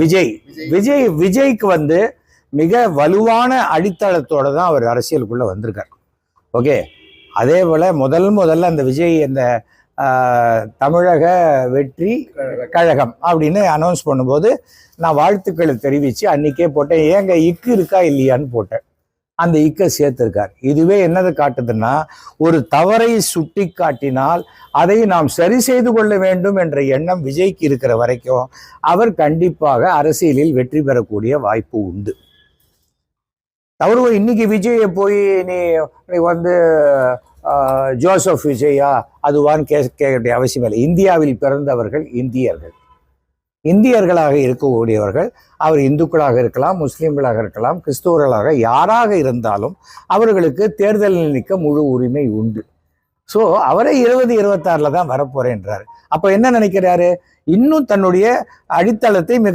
விஜய் விஜய் விஜய்க்கு மிக வலுவான அடித்தளத்தோட தான் அவர் அரசியலுக்குள்ள வந்திருக்கார். ஓகே, அதே போல முதல்ல அந்த விஜய் அந்த தமிழக வெற்றி கழகம் அப்படின்னு அனௌன்ஸ் பண்ணும்போது நான் வாழ்த்துக்களை தெரிவித்து அன்னைக்கே போட்டேன். ஏங்க இக்கு இருக்கா இல்லையான்னு போட்டேன். அந்த இக்கை சேர்த்திருக்கார். இதுவே என்னது காட்டுதுன்னா, ஒரு தவறை சுட்டி காட்டினால் அதை நாம் சரி செய்து கொள்ள வேண்டும் என்ற எண்ணம் விஜய்க்கு இருக்கிற வரைக்கும் அவர் கண்டிப்பாக அரசியலில் வெற்றி பெறக்கூடிய வாய்ப்பு உண்டு. அவரு இன்னைக்கு விஜயை போய் நீ ஜோசப் விஜயா அதுவான்னு கேட்க வேண்டிய அவசியம் இல்லை. இந்தியாவில் பிறந்தவர்கள் இந்தியர்களாக இருக்கக்கூடியவர்கள், அவர் இந்துக்களாக இருக்கலாம், முஸ்லீம்களாக இருக்கலாம், கிறிஸ்துவர்களாக யாராக இருந்தாலும் அவர்களுக்கு தேர்தலில் நிற்க முழு உரிமை உண்டு. ஸோ அவரே 2026 தான் வரப்போறேன்றாரு. அப்போ என்ன நினைக்கிறாரு? இன்னும் தன்னுடைய அடித்தளத்தை மிக